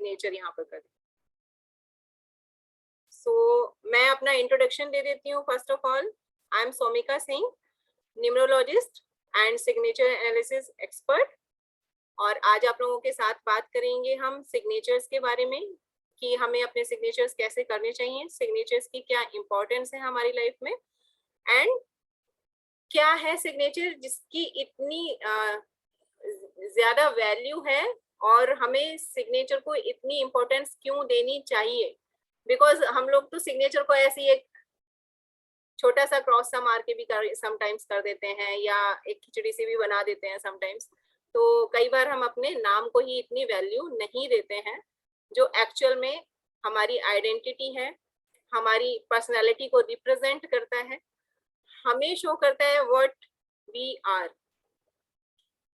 Signature यहाँ पर करें। सो मैं अपना इंट्रोडक्शन दे देती हूँ। First of all, I am Somika Singh, numerologist and signature analysis expert. और आज आप लोगों के साथ बात करेंगे हम सिग्नेचर्स के बारे में कि हमें अपने सिग्नेचर्स कैसे करने चाहिए, सिग्नेचर्स की क्या इंपॉर्टेंस है हमारी लाइफ में, एंड क्या है सिग्नेचर जिसकी इतनी ज्यादा वैल्यू है और हमें सिग्नेचर को इतनी इंपॉर्टेंस क्यों देनी चाहिए। बिकॉज हम लोग तो सिग्नेचर को ऐसी एक छोटा सा क्रॉस सा मार के भी समटाइम्स कर देते हैं, या एक खिचड़ी सी भी बना देते हैं समटाइम्स। तो कई बार हम अपने नाम को ही इतनी वैल्यू नहीं देते हैं जो एक्चुअल में हमारी आइडेंटिटी है, हमारी पर्सनालिटी को रिप्रेजेंट करता है, हमें शो करता है व्हाट वी आर।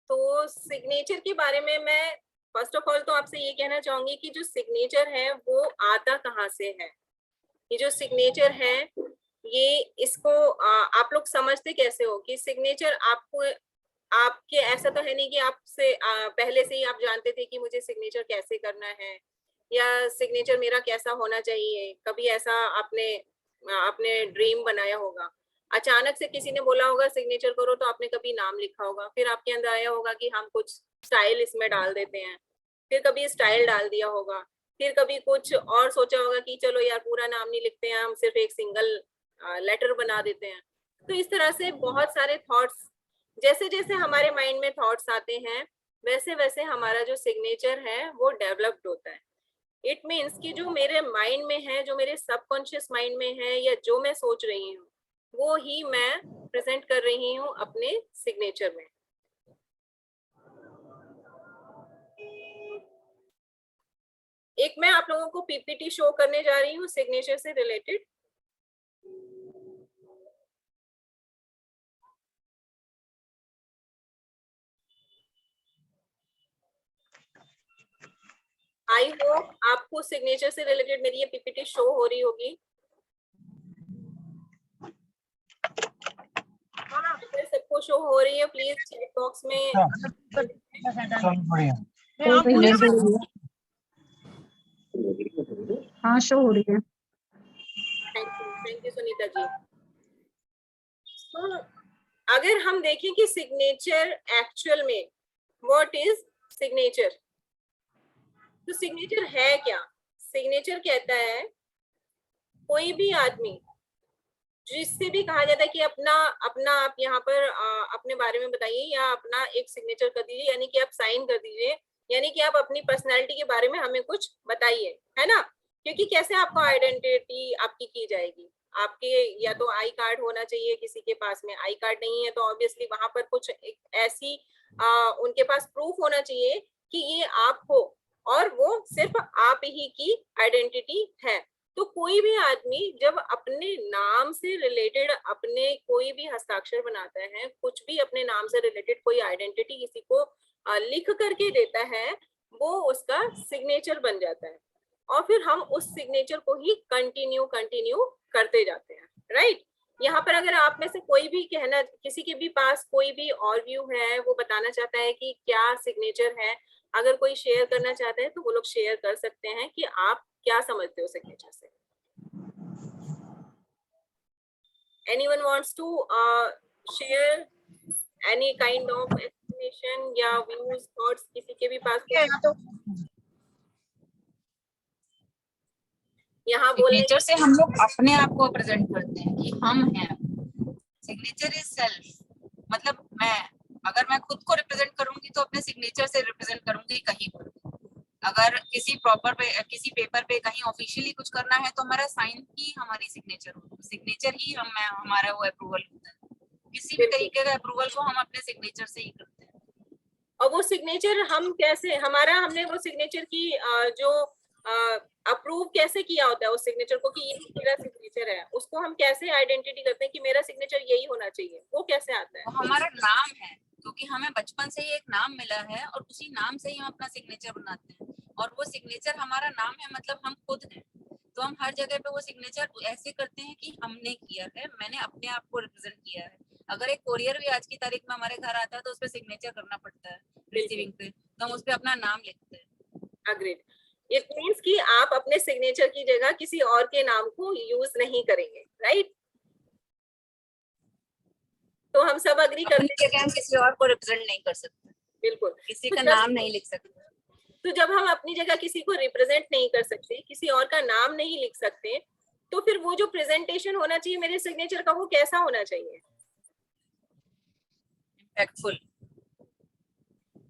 तो सिग्नेचर के बारे में मैं फर्स्ट ऑफ ऑल तो आपसे ये कहना चाहूंगी कि जो सिग्नेचर है वो आता कहाँ से है। ये जो सिग्नेचर है ये इसको आप लोग समझते कैसे हो कि सिग्नेचर आपको आपके ऐसा तो है नहीं कि आपसे पहले से ही आप जानते थे कि मुझे सिग्नेचर कैसे करना है या सिग्नेचर मेरा कैसा होना चाहिए। कभी ऐसा आपने अपने ड्रीम बनाया होगा, अचानक से किसी ने बोला होगा सिग्नेचर करो, तो आपने कभी नाम लिखा होगा, फिर आपके अंदर आया होगा कि हम कुछ स्टाइल इसमें डाल देते हैं, फिर कभी स्टाइल डाल दिया होगा, फिर कभी कुछ और सोचा होगा कि चलो यार पूरा नाम नहीं लिखते हैं, हम सिर्फ एक सिंगल लेटर बना देते हैं। तो इस तरह से बहुत सारे थॉट्स, जैसे जैसे हमारे माइंड में थॉट्स आते हैं वैसे वैसे हमारा जो सिग्नेचर है वो डेवलप्ड होता है। इट मीन्स कि जो मेरे माइंड में है, जो मेरे सबकॉन्शियस माइंड में है, या जो मैं सोच रही हूँ वो ही मैं प्रेजेंट कर रही हूँ अपने सिग्नेचर में। एक मैं आप लोगों को पीपीटी शो करने जा रही हूँ सिग्नेचर से रिलेटेड। आई होप आपको सिग्नेचर से रिलेटेड मेरी ये पीपीटी शो हो रही होगी। हाँ, अगर सबको शो हो रही है प्लीज चैट बॉक्स में। हाँ शो हो रही है। Thank you Sunita ji. तो अगर हम देखें कि सिग्नेचर एक्चुअल में व्हाट इज सिग्नेचर, तो सिग्नेचर है क्या। सिग्नेचर कहता है कोई भी आदमी जिससे भी कहा जाता है कि अपना अपना आप यहाँ पर अपने बारे में बताइए या अपना एक सिग्नेचर कर दीजिए, यानी कि आप साइन कर दीजिए, यानी कि आप अपनी पर्सनैलिटी के बारे में हमें कुछ बताइए, है ना। क्योंकि कैसे आपको आइडेंटिटी आपकी की जाएगी, आपके या तो आई कार्ड होना चाहिए, किसी के पास में आई कार्ड नहीं है तो ऑब्वियसली वहां पर कुछ एक ऐसी उनके पास प्रूफ होना चाहिए कि ये आप हो और वो सिर्फ आप ही की आइडेंटिटी है। तो कोई भी आदमी जब अपने नाम से रिलेटेड अपने कोई भी हस्ताक्षर बनाता है, कुछ भी अपने नाम से रिलेटेड कोई आइडेंटिटी किसी को लिख करके देता है, वो उसका सिग्नेचर बन जाता है और फिर हम उस सिग्नेचर को ही कंटिन्यू करते जाते हैं, राइट। यहाँ पर अगर आप में से कोई भी कहना, किसी के भी पास कोई भी और व्यू है, वो बताना चाहता है कि क्या सिग्नेचर है, अगर कोई शेयर करना चाहता है तो वो लोग शेयर कर सकते हैं कि आप क्या समझते हो सिग्नेचर से। Anyone wants to share any kind of explanation या views thoughts, किसी के भी पास कुछ यहाँ बोलने सिग्नेचर से हम लोग अपने आप को प्रेजेंट करते हैं कि हम हैं। सिग्नेचर इज सेल्फ, मतलब अगर मैं खुद को रिप्रेजेंट करूंगी तो अपने सिग्नेचर से रिप्रेजेंट करूंगी कहीं पर। अगर किसी किसी पेपर पे कहीं ऑफिशियली कुछ करना है तो हमारा साइन ही हमारी सिग्नेचर होगी, सिग्नेचर ही हमारा वो अप्रूवल होता है। किसी भी तरीके का अप्रूवल को हम अपने सिग्नेचर से ही करते हैं। और वो सिग्नेचर हम कैसे, हमने वो सिग्नेचर की जो अप्रूव कैसे किया होता है उस सिग्नेचर को कि ये मेरा सिग्नेचर है, उसको हम कैसे आइडेंटिटी करते हैं कि मेरा सिग्नेचर यही होना चाहिए, वो कैसे आता है। वो हमारा नाम है, क्योंकि हमें बचपन से ही एक नाम मिला है और उसी नाम से ही हम अपना सिग्नेचर बनाते हैं और वो सिग्नेचर हमारा नाम है, मतलब हम खुद हैं। तो हम हर जगह पे वो सिग्नेचर ऐसे करते हैं कि हमने किया है, मैंने अपने आप को रिप्रेजेंट किया है। अगर एक कोरियर भी आज की तारीख में हमारे घर आता है तो उस पर सिग्नेचर करना पड़ता है रिसीविंग पे, तो हम उस पर अपना नाम लिखते हैं। अग्रीड। इट मीन्स कि आप अपने सिग्नेचर की जगह किसी और के नाम को यूज नहीं करेंगे, राइट? तो हम सब अग्री अपनी करते हैं? जगह हम किसी और को रिप्रेजेंट नहीं कर सकते, बिल्कुल। किसी तो का जब नाम नहीं लिख सकते। तो जब हम अपनी जगह किसी को रिप्रेजेंट नहीं कर सकते, किसी और का नाम नहीं लिख सकते, तो फिर वो जो प्रेजेंटेशन होना चाहिए मेरे सिग्नेचर का, वो कैसा होना चाहिए? इम्पैक्टफुल।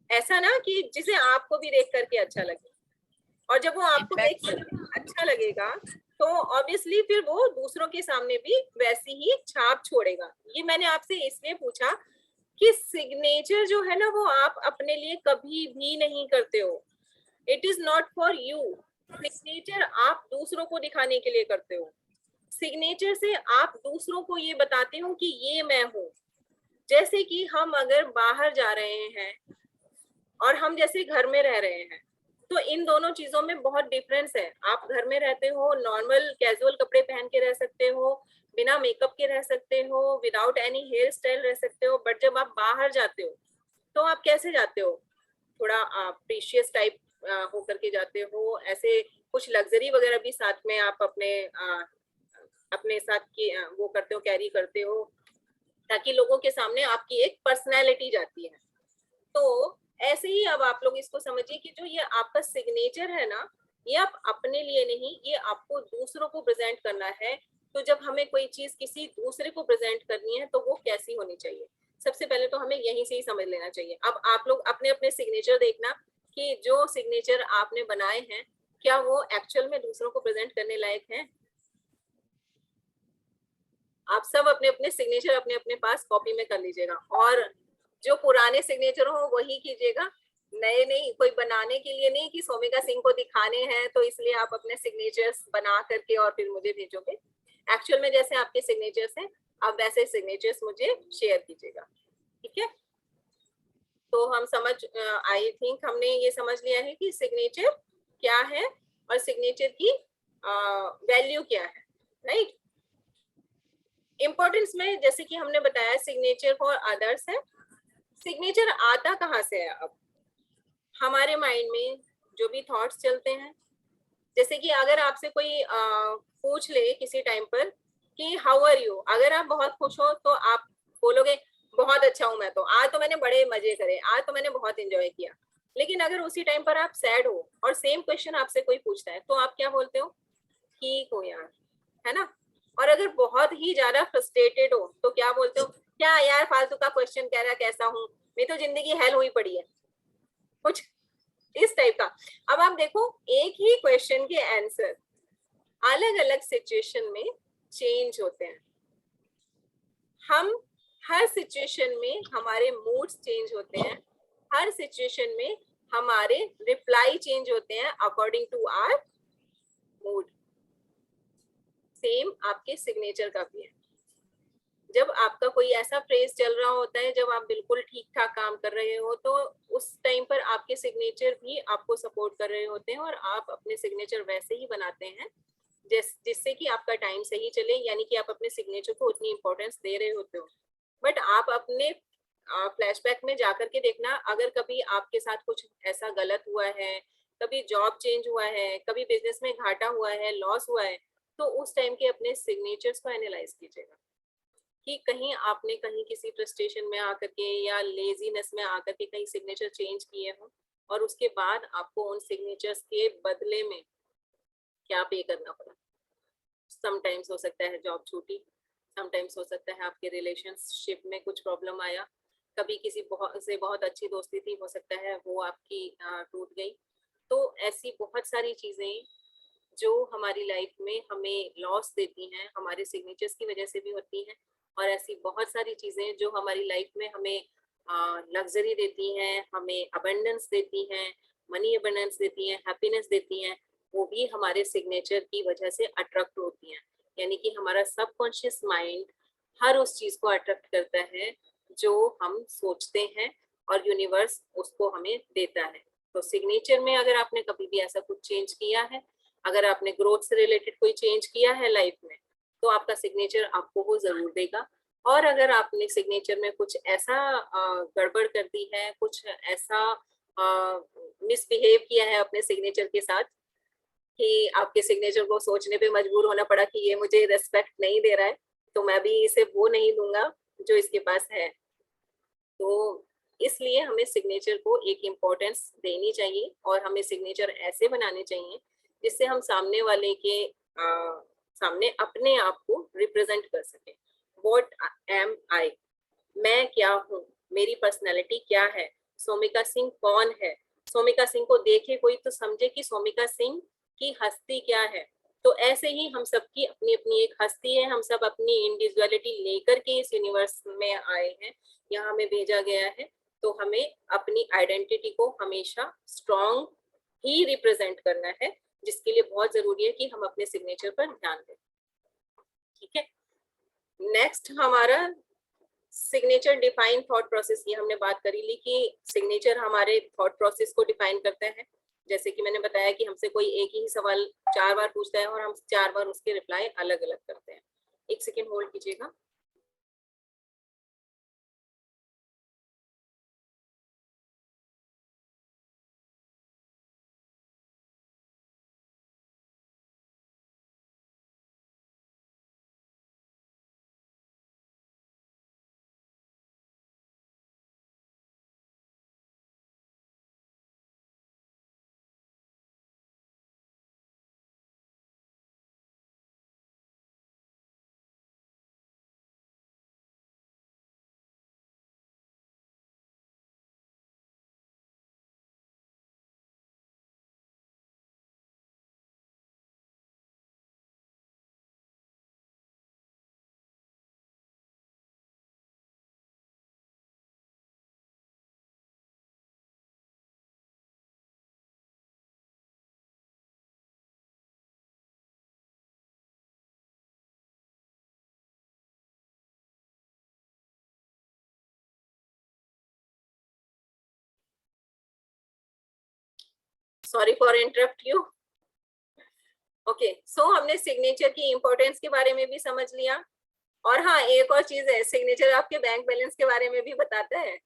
ऐसा ना कि जिसे आपको भी देख करके अच्छा लगे, और जब वो आपको देख करके अच्छा लगेगा तो ऑब्वियसली फिर वो दूसरों के सामने भी वैसी ही छाप छोड़ेगा। ये मैंने आपसे इसलिए पूछा कि सिग्नेचर जो है ना वो आप अपने लिए कभी भी नहीं करते हो, it is not for you. Signature आप दूसरों को दिखाने के लिए करते हो। सिग्नेचर से आप दूसरों को ये बताते हो कि ये मैं हूँ। जैसे कि हम अगर बाहर जा रहे हैं और हम जैसे घर में रह रहे हैं, तो इन दोनों चीजों में बहुत डिफरेंस है। आप घर में रहते हो, नॉर्मल कैजुअल कपड़े पहन के रह सकते हो, बिना मेकअप के रह सकते हो, विदाउट एनी हेयर स्टाइल रह सकते हो, बट जब आप बाहर जाते हो तो आप कैसे जाते हो? थोड़ा प्रीशियस टाइप होकर के जाते हो, ऐसे कुछ लग्जरी वगैरह भी साथ में आप अपने साथ की वो करते हो, कैरी करते हो, ताकि लोगों के सामने आपकी एक पर्सनैलिटी जाती है। तो ऐसे ही अब आप लोग इसको समझिए कि जो ये आपका सिग्नेचर है ना, ये आप अपने लिए नहीं, ये आपको दूसरों को प्रेजेंट करना है। तो जब हमें कोई चीज किसी दूसरे को प्रेजेंट करनी है तो वो कैसी होनी चाहिए, सबसे पहले तो हमें यहीं से ही समझ लेना चाहिए। अब आप लोग अपने अपने सिग्नेचर देखना कि जो सिग्नेचर आपने बनाए हैं क्या वो एक्चुअल में दूसरों को प्रेजेंट करने लायक हैं? आप सब अपने अपने सिग्नेचर अपने अपने पास कॉपी में कर लीजिएगा, और जो पुराने सिग्नेचर हो वही कीजिएगा, नए नहीं। कोई बनाने के लिए नहीं कि सोमिका सिंह को दिखाने हैं तो इसलिए आप अपने सिग्नेचर्स बना करके और फिर मुझे भेजोगे। एक्चुअल में जैसे आपके सिग्नेचर्स हैं आप वैसे सिग्नेचर्स मुझे शेयर कीजिएगा, ठीक है? तो हम समझ, आई थिंक हमने ये समझ लिया है कि सिग्नेचर क्या है और सिग्नेचर की वैल्यू क्या है, राइट? इंपॉर्टेंस में जैसे कि हमने बताया सिग्नेचर फॉर अदर्स है। सिग्नेचर आता कहाँ से है? अब हमारे माइंड में जो भी थॉट्स चलते हैं, जैसे कि अगर आपसे कोई पूछ ले किसी टाइम पर कि हाउ आर यू, अगर आप बहुत खुश हो तो आप बोलोगे बहुत अच्छा हूं मैं, तो आज तो मैंने बड़े मजे करे, आज तो मैंने बहुत एंजॉय किया। लेकिन अगर उसी टाइम पर आप सैड हो और सेम क्वेश्चन आपसे कोई पूछता है तो आप क्या बोलते हो? ठीक हो यार, है ना? और अगर बहुत ही ज्यादा फ्रस्ट्रेटेड हो तो क्या बोलते हो? क्या यार फालतू का क्वेश्चन कह रहा, कैसा हूँ मैं, तो जिंदगी हेल हुई पड़ी है, कुछ इस टाइप का। अब आप देखो एक ही क्वेश्चन के आंसर अलग अलग सिचुएशन में चेंज होते हैं। हम हर सिचुएशन में हमारे मूड्स चेंज होते हैं, हर सिचुएशन में हमारे रिप्लाई चेंज होते हैं according to our mood. Same आपके सिग्नेचर का भी है। जब आपका कोई ऐसा फेज चल रहा होता है, जब आप बिल्कुल ठीक ठाक काम कर रहे हो, तो उस टाइम पर आपके सिग्नेचर भी आपको सपोर्ट कर रहे होते हैं और आप अपने सिग्नेचर वैसे ही बनाते हैं जिससे कि आपका टाइम सही चले, यानी कि आप अपने सिग्नेचर को उतनी इंपॉर्टेंस दे रहे होते हो। बट आप अपने फ्लैशबैक में जाकर के देखना, अगर कभी आपके साथ कुछ ऐसा गलत हुआ है, कभी जॉब चेंज हुआ है, कभी बिजनेस में घाटा हुआ है, लॉस हुआ है, तो उस टाइम के अपने सिग्नेचर्स को एनालाइज कीजिएगा कि कहीं आपने कहीं किसी फ्रस्ट्रेशन में आकर के या लेजीनेस में आकर के कहीं सिग्नेचर चेंज किए हो और उसके बाद आपको उन सिग्नेचर्स के बदले में क्या पे करना पड़ा। समटाइम्स हो सकता है जॉब छूटी, समटाइम्स हो सकता है आपके रिलेशनशिप में कुछ प्रॉब्लम आया, कभी किसी बहुत अच्छी दोस्ती थी, हो सकता है वो आपकी टूट गई। तो ऐसी बहुत सारी चीजें जो हमारी लाइफ में हमें लॉस देती हैं हमारे सिग्नेचर्स की वजह से भी होती हैं, और ऐसी बहुत सारी चीजें जो हमारी लाइफ में हमें लग्जरी देती हैं, हमें अबंडेंस देती हैं, मनी अबंडेंस देती हैं, हैप्पीनेस देती हैं, वो भी हमारे सिग्नेचर की वजह से अट्रैक्ट होती हैं। यानी कि हमारा सबकॉन्शियस माइंड हर उस चीज को अट्रैक्ट करता है जो हम सोचते हैं और यूनिवर्स उसको हमें देता है। तो सिग्नेचर में अगर आपने कभी भी ऐसा कुछ चेंज किया है, अगर आपने ग्रोथ से रिलेटेड कोई चेंज किया है लाइफ में, तो आपका सिग्नेचर आपको वो जरूर देगा। और अगर आपने सिग्नेचर में कुछ ऐसा गड़बड़ कर दी है, कुछ ऐसा मिसबिहेव किया है अपने सिग्नेचर के साथ, कि आपके सिग्नेचर को सोचने पे मजबूर होना पड़ा कि ये मुझे रेस्पेक्ट नहीं दे रहा है, तो मैं भी इसे वो नहीं दूंगा जो इसके पास है। तो इसलिए हमें सिग्नेचर को एक इम्पोर्टेंस देनी चाहिए और हमें सिग्नेचर ऐसे बनाने चाहिए जिससे हम सामने वाले के सामने अपने आप को रिप्रेजेंट कर सकें। व्हाट एम आई, मैं क्या हूँ, मेरी पर्सनैलिटी क्या है, सोमिका सिंह कौन है। सोमिका सिंह को देखे कोई तो समझे कि सोमिका सिंह की हस्ती क्या है। तो ऐसे ही हम सबकी अपनी अपनी एक हस्ती है, हम सब अपनी इंडिविजुअलिटी लेकर के इस यूनिवर्स में आए हैं, यहाँ हमें भेजा गया है। तो हमें अपनी आइडेंटिटी को हमेशा स्ट्रॉन्ग ही रिप्रेजेंट करना है, जिसके लिए बहुत जरूरी है कि हम अपने सिग्नेचर पर ध्यान दें। ठीक है, नेक्स्ट हमारा सिग्नेचर डिफाइन थॉट प्रोसेस की हमने बात करी ली कि सिग्नेचर हमारे थॉट प्रोसेस को डिफाइन करता है। जैसे कि मैंने बताया कि हमसे कोई एक ही सवाल 4 बार पूछता है और हम 4 बार उसके रिप्लाई अलग अलग करते हैं। एक सेकेंड होल्ड कीजिएगा। Sorry for interrupt you. Okay, so हमने सिग्नेचर की इंपॉर्टेंस के बारे में भी समझ लिया। और हाँ, एक और चीज है, सिग्नेचर आपके बैंक बैलेंस के बारे में भी बताता है।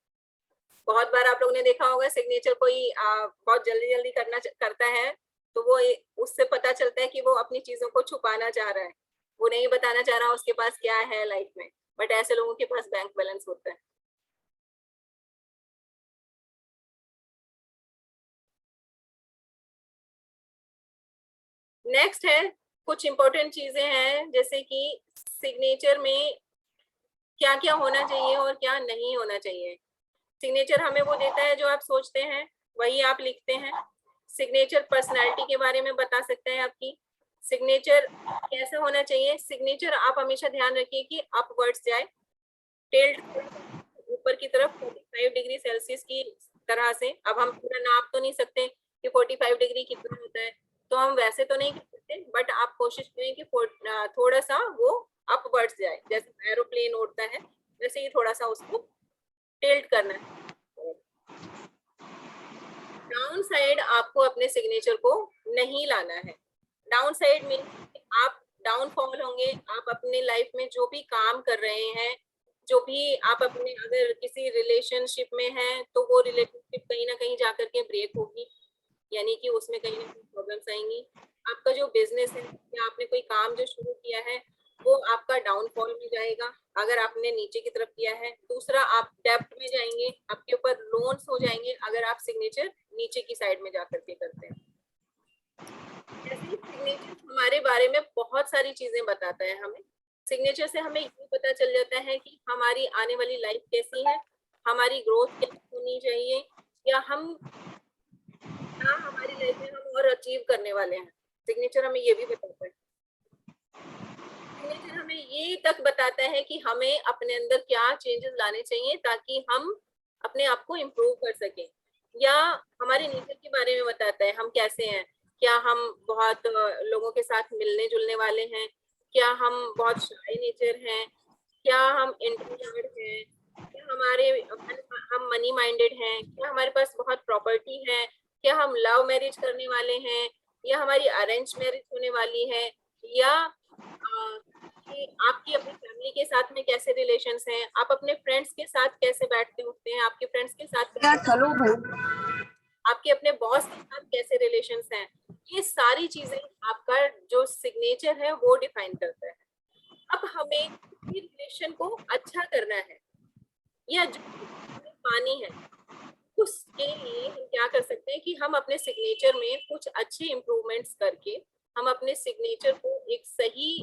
बहुत बार आप लोगों ने देखा होगा सिग्नेचर कोई बहुत जल्दी जल्दी करता है, तो वो उससे पता चलता है कि वो अपनी चीजों को छुपाना चाह रहा है, वो नहीं बताना चाह रहा उसके पास क्या है लाइफ में। बट ऐसे लोगों के पास बैंक बैलेंस होता है। नेक्स्ट है, कुछ इंपॉर्टेंट चीजें हैं जैसे कि सिग्नेचर में क्या क्या होना चाहिए और क्या नहीं होना चाहिए। सिग्नेचर हमें वो देता है जो आप सोचते हैं वही आप लिखते हैं। सिग्नेचर पर्सनालिटी के बारे में बता सकता है आपकी। सिग्नेचर कैसा होना चाहिए, सिग्नेचर आप हमेशा ध्यान रखिए कि अपवर्ड्स जाए, टिल्ट ऊपर की तरफ 45 डिग्री सेल्सियस की तरह से। अब हम पूरा नाप तो नहीं सकते कि 45 डिग्री कितना होता है, तो हम वैसे तो नहीं कर सकते, बट आप कोशिश करें कि थोड़ा सा वो अपवर्ड्स जाए, जैसे एरोप्लेन उड़ता है वैसे ही थोड़ा सा उसको टिल्ट करना है। डाउन साइड आपको अपने सिग्नेचर को नहीं लाना है। डाउन साइड में आप डाउनफॉल होंगे। आप अपने लाइफ में जो भी काम कर रहे हैं, जो भी आप अपने अगर किसी रिलेशनशिप में हैं, तो वो रिलेशनशिप कहीं ना कहीं जाकर के ब्रेक होगी, यानी कि उसमें कहीं ना कहीं प्रॉब्लम्स आएंगी। आपका जो बिजनेस है या आपने कोई काम जो शुरू किया है वो आपका डाउनफॉल में जाएगा अगर आपने नीचे की तरफ किया है। दूसरा, आप डेब्ट में जाएंगे, आपके ऊपर लोन्स हो जाएंगे अगर आप सिग्नेचर नीचे की साइड में जाकर के करते हैं। सिग्नेचर हमारे बारे में बहुत सारी चीजें बताता है हमें। सिग्नेचर से हमें ये पता चल जाता है कि हमारी आने वाली लाइफ कैसी है, हमारी ग्रोथ क्या होनी चाहिए, या हम क्या हमारी लाइफ में हम और अचीव करने वाले हैं। सिग्नेचर हमें ये भी बताता है। सिग्नेचर हमें ये तक बताता है कि हमें अपने अंदर क्या चेंजेस लाने चाहिए ताकि हम अपने आप को इम्प्रूव कर सकें, या हमारे नेचर के बारे में बताता है हम कैसे हैं। क्या हम बहुत लोगों के साथ मिलने जुलने वाले हैं, क्या हम बहुत शाय नेचर हैं, क्या हम इंट्रोवर्ट हैं, क्या हम मनी माइंडेड हैं, क्या हमारे पास बहुत प्रॉपर्टी है, क्या हम लव मैरिज करने वाले हैं या हमारी अरेंज मैरिज होने वाली है, या कि आपकी अपनी फैमिली के साथ में कैसे रिलेशंस हैं, आप अपने फ्रेंड्स के साथ कैसे बैठते उठते हैं, आपके फ्रेंड्स के साथ चलो भाई, आपके अपने बॉस के साथ कैसे रिलेशंस हैं, ये सारी चीजें आपका जो सिग्नेचर है वो डिफाइन करता है। अब हमें रिलेशन को अच्छा करना है या जो पानी है, उसके लिए हम क्या कर सकते हैं कि हम अपने सिग्नेचर में कुछ अच्छे इम्प्रूवमेंट्स करके हम अपने सिग्नेचर को एक सही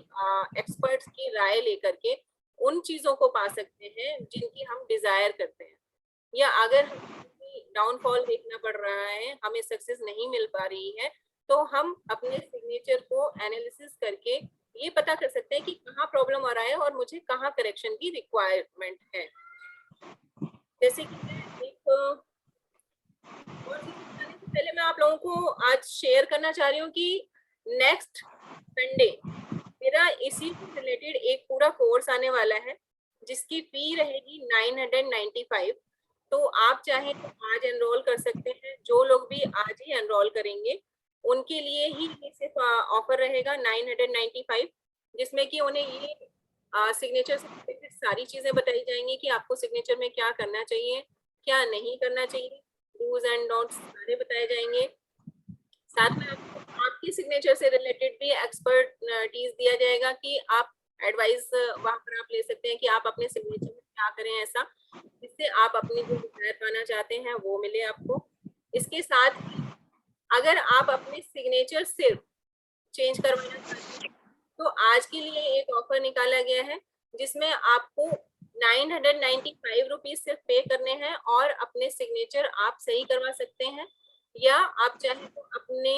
एक्सपर्ट्स की राय लेकर के उन चीजों को पा सकते हैं जिनकी हम डिजायर करते हैं। या अगर डाउनफॉल देखना पड़ रहा है, हमें सक्सेस नहीं मिल पा रही है, तो हम अपने सिग्नेचर को एनालिसिस करके ये पता कर सकते हैं कि कहाँ प्रॉब्लम आ रहा है और मुझे कहाँ करेक्शन की रिक्वायरमेंट है। जैसे कि मैं एक और पहले मैं आप लोगों को आज शेयर करना चाह रही हूँ कि नेक्स्ट संडे मेरा इसी से रिलेटेड एक पूरा कोर्स आने वाला है जिसकी फी रहेगी 995। तो आप चाहें तो आज एनरोल कर सकते हैं। जो लोग भी आज ही एनरोल करेंगे उनके लिए ही ये सिर्फ ऑफर रहेगा 995, जिसमें कि उन्हें ये सिग्नेचर से रिलेटेड सारी चीजें बताई जाएंगी कि आपको सिग्नेचर में क्या करना चाहिए, क्या नहीं करना चाहिए, डूज एंड डोंट्स सारे बताए जाएंगे। साथ में आपको आपकी सिग्नेचर से रिलेटेड भी एक्सपर्टीज दिया जाएगा कि आप एडवाइस वहां पर आप ले सकते हैं कि आप अपने सिग्नेचर में क्या करें ऐसा जिससे आप अपनी जो डिजायर पाना चाहते हैं वो मिले आपको। इसके साथ ही अगर आप अपने सिग्नेचर सिर्फ चेंज करवाना चाहते हैं तो आज के लिए एक ऑफर निकाला गया है जिसमें आपको 995 रुपीज सिर्फ पे करने हैं और अपने सिग्नेचर आप सही करवा सकते हैं। या आप चाहे तो अपने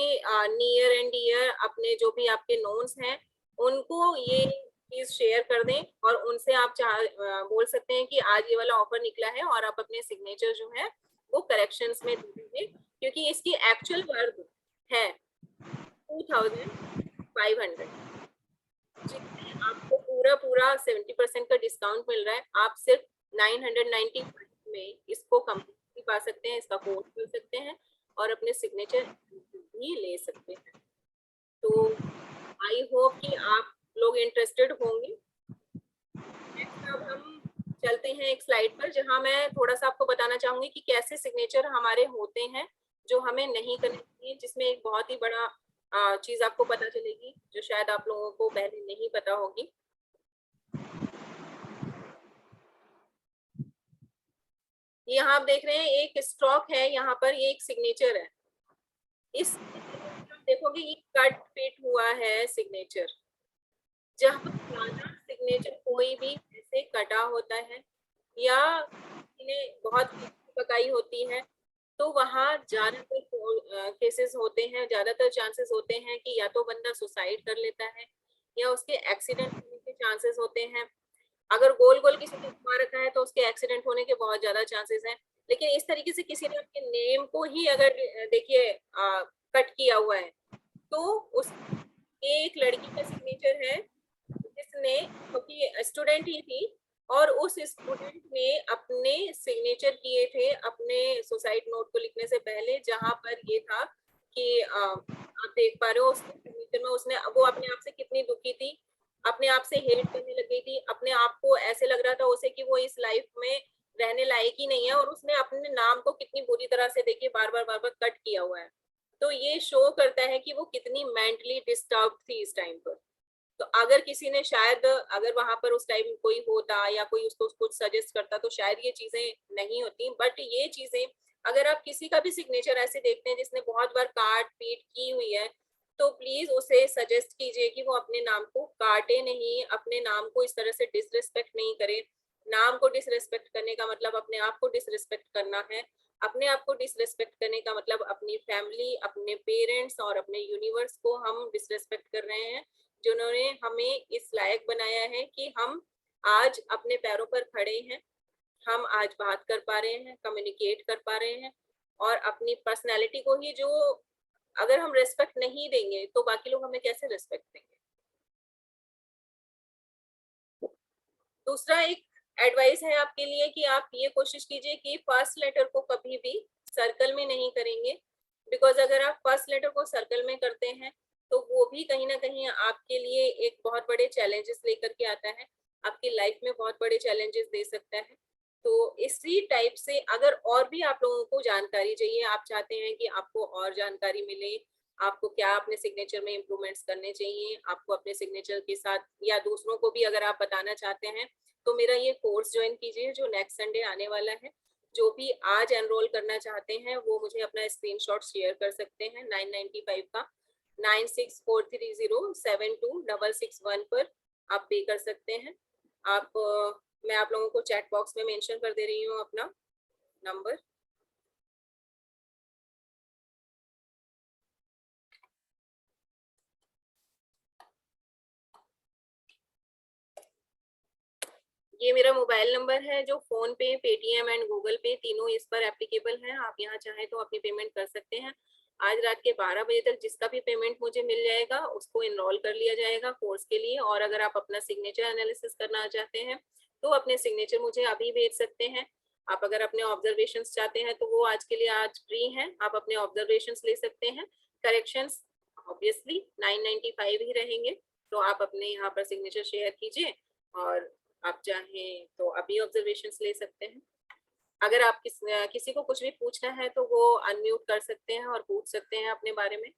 नियर एंड डियर अपने जो भी आपके नोन्स हैं उनको ये चीज शेयर कर दें और उनसे आप बोल सकते हैं कि आज ये वाला ऑफर निकला है और आप अपने सिग्नेचर जो है वो करेक्शंस में दे दीजिए, क्योंकि इसकी एक्चुअल वर्थ है 2500, जिसमें आपको पूरा 70% का डिस्काउंट मिल रहा है। आप सिर्फ 995 में इसको कंप्लीटली पा सकते हैं, इसका कोर्स कर सकते हैं और अपने सिग्नेचर भी ले सकते हैं। तो आई होप कि आप लोग इंटरेस्टेड होंगे। अब हम चलते हैं एक स्लाइड पर जहां मैं थोड़ा सा आपको बताना चाहूंगी कि कैसे सिग्नेचर हमारे होते हैं जो हमें नहीं करनी चाहिए, जिसमें एक बहुत ही बड़ा चीज आपको पता चलेगी जो शायद आप लोगों को पहले नहीं पता होगी। यहाँ आप देख रहे हैं एक स्ट्रोक है, यहाँ पर ये एक सिग्नेचर है। इस देखोगे ये कट फिट हुआ है सिग्नेचर। जहाँ सिग्नेचर कोई भी ऐसे कटा होता है या इन्हें बहुत पकाई होती है तो वहाँ ज्यादातर केसेस होते हैं, ज्यादातर चांसेस होते हैं कि या तो बंदा सुसाइड कर लेता है या उसके एक्सीडेंट होने के चांसेस होते हैं। अगर गोल गोल किसी ने घुमा रखा है तो उसके एक्सीडेंट होने के बहुत ज्यादा चांसेस हैं। लेकिन इस तरीके से किसी ने आपके नेम को ही अगर देखिए कट किया हुआ है तो उस एक लड़की का सिग्नेचर है जिसने, क्योंकि स्टूडेंट ही थी और उस स्टूडेंट ने अपने सिग्नेचर किए थे अपने सुसाइड नोट को लिखने से पहले, जहां पर ये था कि आप देख पा रहे हो उसके सिग्नेचर में उसने वो अपने आप से कितनी दुखी थी, अपने आप से हेट करने लग गई थी, अपने आप को ऐसे लग रहा था उसे कि वो इस लाइफ में रहने लायक ही नहीं है और उसने अपने नाम को कितनी बुरी तरह से देखिए बार बार कट किया हुआ है। तो ये शो करता है कि वो कितनी मेंटली डिस्टर्ब थी इस टाइम पर। तो अगर किसी ने शायद अगर वहां पर उस टाइम कोई होता या कोई उसको कुछ सजेस्ट करता तो शायद ये चीजें नहीं होती। बट ये चीजें अगर आप किसी का भी सिग्नेचर ऐसे देखते हैं जिसने बहुत बार काट पीट की हुई है तो प्लीज उसे सजेस्ट कीजिए कि वो अपने नाम को काटे नहीं, अपने नाम को इस तरह से डिसरिस्पेक्ट नहीं करे। नाम को डिसरिस्पेक्ट करने का मतलब अपने आप को डिसरिस्पेक्ट करना है। अपने आप को डिसरिस्पेक्ट करने का मतलब अपनी फैमिली, अपने पेरेंट्स और अपने यूनिवर्स को हम डिसरिस्पेक्ट कर रहे हैं, जिन्होंने हमें इस लायक बनाया है कि हम आज अपने पैरों पर खड़े हैं, हम आज बात कर पा रहे हैं, कम्युनिकेट कर पा रहे हैं और अपनी पर्सनैलिटी को ही जो अगर हम रेस्पेक्ट नहीं देंगे तो बाकी लोग हमें कैसे रेस्पेक्ट देंगे। दूसरा एक एडवाइस है आपके लिए कि आप ये कोशिश कीजिए कि फर्स्ट लेटर को कभी भी सर्कल में नहीं करेंगे, बिकॉज अगर आप फर्स्ट लेटर को सर्कल में करते हैं तो वो भी कहीं ना कहीं आपके लिए एक बहुत बड़े चैलेंजेस लेकर के आता है, आपकी लाइफ में बहुत बड़े चैलेंजेस दे सकता है। तो इसी टाइप से अगर और भी आप लोगों को जानकारी चाहिए, आप चाहते हैं कि आपको और जानकारी मिले आपको क्या अपने सिग्नेचर में इम्प्रूवमेंट्स करने चाहिए, आपको अपने सिग्नेचर के साथ या दूसरों को भी अगर आप बताना चाहते हैं तो मेरा ये कोर्स ज्वाइन कीजिए जो नेक्स्ट संडे आने वाला है। जो भी आज एनरोल करना चाहते हैं वो मुझे अपना स्क्रीनशॉट शेयर कर सकते हैं 995 का 9643072661 पर आप पे कर सकते हैं। आप मैं आप लोगों को चैट बॉक्स में मेंशन कर दे रही हूँ अपना नंबर। ये मेरा मोबाइल नंबर है जो फोन पे, पेटीएम एंड गूगल पे तीनों इस पर एप्लीकेबल है। आप यहाँ चाहें तो अपनी पेमेंट कर सकते हैं। आज रात के 12 बजे तक जिसका भी पेमेंट मुझे मिल जाएगा उसको इनरोल कर लिया जाएगा कोर्स के लिए। और अगर आप अपना सिग्नेचर एनालिसिस करना चाहते हैं तो अपने सिग्नेचर मुझे अभी भेज सकते हैं। आप अगर अपने ऑब्जर्वेशन चाहते हैं तो वो आज के लिए आज फ्री है, आप अपने ऑब्जर्वेशन ले सकते हैं। करेक्शंस ऑब्वियसली 995 ही रहेंगे। तो आप अपने यहाँ पर सिग्नेचर शेयर कीजिए और आप चाहें तो अभी ऑब्जर्वेशंस ले सकते हैं। अगर आप किसी को कुछ भी पूछना है तो वो अनम्यूट कर सकते हैं और पूछ सकते हैं अपने बारे में।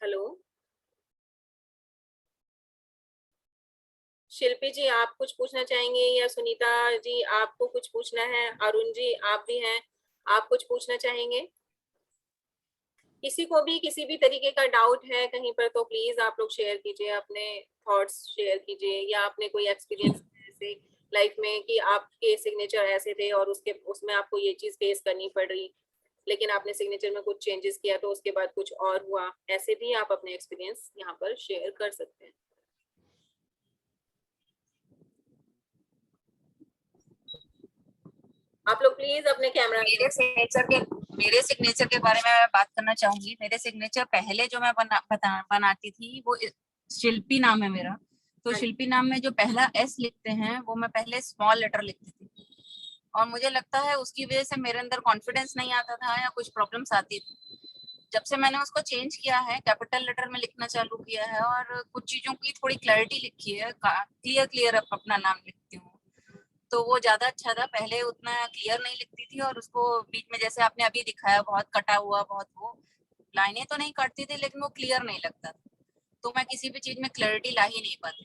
हेलो शिल्पी जी, आप कुछ पूछना चाहेंगे या सुनीता जी आपको कुछ पूछना है? अरुण जी आप भी हैं, आप कुछ पूछना चाहेंगे? किसी को भी किसी भी तरीके का डाउट है कहीं पर तो प्लीज आप लोग शेयर कीजिए, अपने थॉट्स शेयर कीजिए या आपने कोई एक्सपीरियंस ऐसे लाइफ में कि आपके सिग्नेचर ऐसे थे और उसमें आपको ये चीज फेस करनी पड़ रही लेकिन आपने सिग्नेचर में कुछ चेंजेस किया तो उसके बाद कुछ और हुआ। ऐसे भी आप अपने एक्सपीरियंस यहाँ पर शेयर कर सकते हैं। आप लोग प्लीज अपने कैमरा मेरे सिग्नेचर के बारे में मैं बात करना चाहूंगी। मेरे सिग्नेचर पहले जो मैं बनाती थी वो शिल्पी नाम है मेरा। तो शिल्पी नाम में जो पहला एस लिखते हैं वो मैं पहले स्मॉल लेटर लिखती थी और मुझे लगता है उसकी वजह से मेरे अंदर कॉन्फिडेंस नहीं आता था या कुछ प्रॉब्लम्स आती थी। जब से मैंने उसको चेंज किया है, कैपिटल लेटर में लिखना चालू किया है और कुछ चीजों की थोड़ी क्लैरिटी लिखी है, क्लियर अपना नाम लिखती हूँ, तो वो ज्यादा अच्छा था। पहले उतना क्लियर नहीं लिखती थी और उसको बीच में जैसे आपने अभी दिखाया बहुत कटा हुआ, बहुत वो लाइनें तो नहीं कटती थी लेकिन वो क्लियर नहीं लगता था, तो मैं किसी भी चीज में क्लैरिटी ला ही नहीं पाती।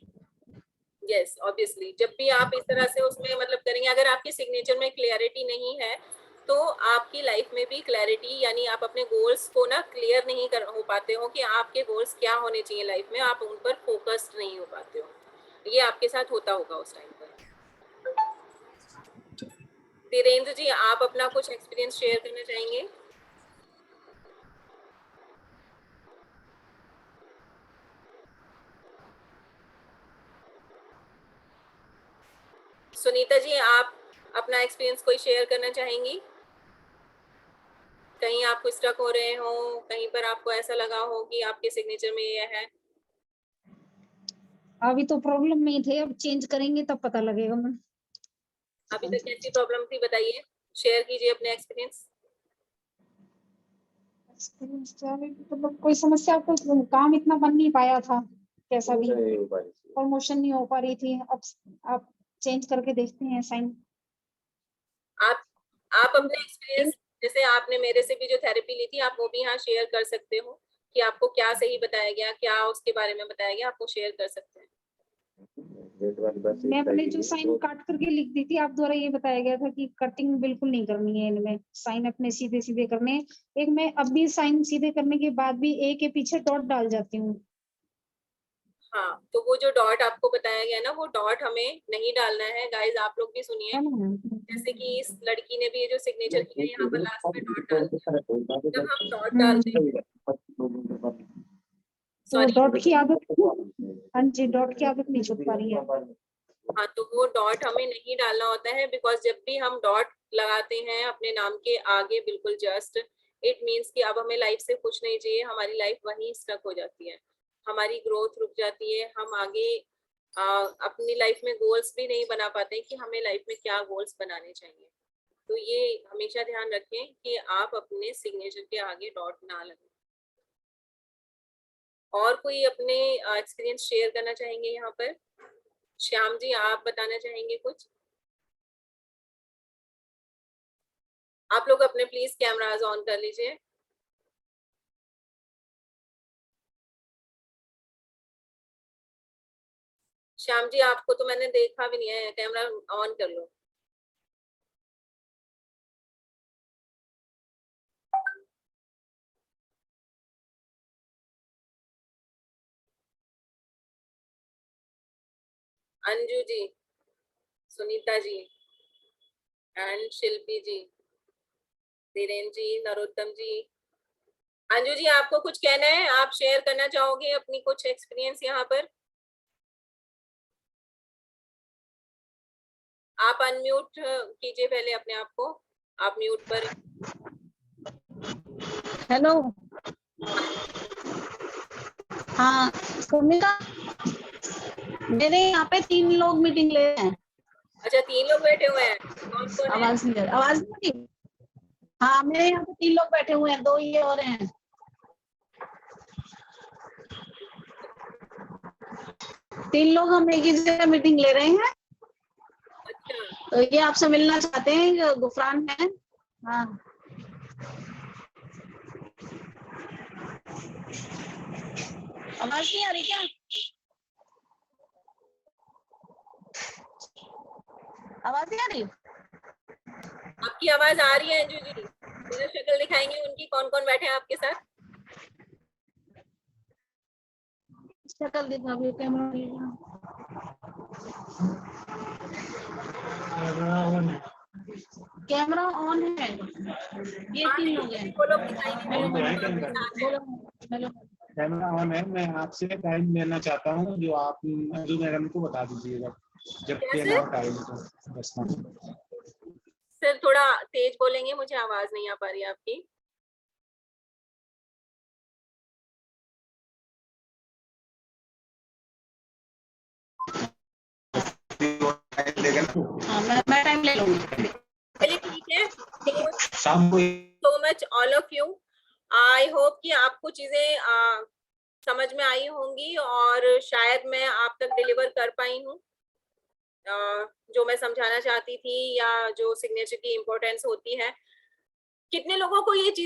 यस ऑब्वियसली जब भी आप इस तरह से उसमें मतलब करेंगे, अगर आपके सिग्नेचर में क्लियरिटी नहीं है तो आपकी लाइफ में भी क्लैरिटी यानी आप अपने गोल्स को ना क्लियर नहीं कर हो पाते हो कि आपके गोल्स क्या होने चाहिए लाइफ में, आप उन पर फोकस्ड नहीं हो पाते हो। ये आपके साथ होता होगा उस टाइम पर। धीरेन्द्र जी आप अपना कुछ एक्सपीरियंस शेयर करना चाहेंगे? सुनीता जी आप अपना एक्सपीरियंस कोई शेयर करना चाहेंगी? कहीं आप कुछ स्टक हो रहे हो, कहीं पर आपको ऐसा लगा हो कि आपके सिग्नेचर में ये है? अभी तो प्रॉब्लम में थे, अब चेंज करेंगे तब पता लगेगा। मैं अभी तक कैसी प्रॉब्लम थी बताइए, शेयर कीजिए अपने एक्सपीरियंस। मतलब कोई समस्या, कोई काम इतना बन नहीं पाया था, कैसा भी प्रमोशन नहीं हो पा रही थी। अब आप चेंज करके देखते हैं साइन। आप अपने एक्सपीरियंस जैसे आपने मेरे से भी जो थेरेपी ली थी आप वो भी यहाँ शेयर कर सकते हो कि आपको क्या सही बताया गया, क्या उसके बारे में बताया गया, आपको शेयर कर सकते हैं। मैं अपने जो साइन काट करके लिख दी थी, आप द्वारा ये बताया गया था कि कटिंग बिल्कुल नहीं करनी है, इनमें साइन अपने सीधे सीधे करने हैं। एक मैं अब भी साइन सीधे करने के बाद भी ए के पीछे डॉट डाल जाती हूँ। हाँ तो वो जो डॉट आपको बताया गया ना वो डॉट हमें नहीं डालना है गाइज, आप लोग भी सुनिए। जैसे कि इस लड़की ने भी ये जो सिग्नेचर किया यहाँ पर लास्ट में डॉट डाल दिया। जब हम डॉट डालते हैं तो डॉट की आदत, हाँ जी डॉट की आदत नहीं छूट पा रही है। हाँ तो वो डॉट हमें नहीं डालना होता है बिकॉज जब भी हम डॉट लगाते हैं अपने नाम के आगे बिल्कुल जस्ट, इट मीन्स कि अब हमें लाइफ से कुछ नहीं चाहिए, हमारी लाइफ वहीं स्टक हो जाती है, हमारी ग्रोथ रुक जाती है, हम आगे अपनी लाइफ में गोल्स भी नहीं बना पाते कि हमें लाइफ में क्या गोल्स बनाने चाहिए। तो ये हमेशा ध्यान रखें कि आप अपने सिग्नेचर के आगे डॉट ना लगाएं। और कोई अपने एक्सपीरियंस शेयर करना चाहेंगे यहाँ पर? श्याम जी, आप बताना चाहेंगे कुछ? आप लोग अपने प्लीज कैमरास ऑन कर लीजिए। श्याम जी, आपको तो मैंने देखा भी नहीं है, कैमरा ऑन कर लो। अंजू जी, सुनीता जी एंड शिल्पी जी, धीरेन्द्र जी, नरोत्तम जी। अंजू जी, आपको कुछ कहना है? आप शेयर करना चाहोगे अपनी कुछ एक्सपीरियंस यहाँ पर? आप अनम्यूट कीजिए पहले अपने आप को, आप म्यूट पर। हेलो। हाँ सोमिका, मेरे यहाँ पे 3 लोग मीटिंग ले रहे हैं। अच्छा, 3 लोग बैठे हुए हैं, कौन कौन है? आवाज नहीं आ रही। हाँ मेरे यहाँ पे 3 लोग बैठे हुए हैं, 2 ये और हैं। 3 लोग हम एक ही जगह मीटिंग ले रहे हैं। अच्छा, तो ये आपसे मिलना चाहते हैं, गुफरान है। हाँ आवाज नहीं आ रही क्या? आवाज नहीं आ रही? आपकी आवाज आ रही है अंजू जी। जरा शक्ल दिखाएंगे उनकी, कौन कौन बैठे हैं आपके साथ? शक्ल दिखा भी, कैमरा कैमरा ऑन है। ये 3 लोग हैं। वो लोग दिखाई नहीं हेलो दे रहे, जो आपके साथ हैं। हेलो। कैमरा ऑन है। मैं आपसे टाइम लेना चाहता हूँ, जो आप अंजू मैडम को बता दीजिएगा जब कैसे? देना हो टाइम, तो बस हाँ। सर थोड़ा तेज बोलेंगे, मुझे आवाज नहीं आ पा रही है आपकी। हाँ मैं टाइम ले लूंगी। चलिए ठीक है, शाम को so much all of you. I hope कि आपको चीजें समझ में आई होंगी और शायद मैं आप तक डिलीवर कर पाई हूँ जो मैं समझाना चाहती थी, या जो सिग्नेचर की इम्पोर्टेंस होती है। कितने लोगों को ये चीज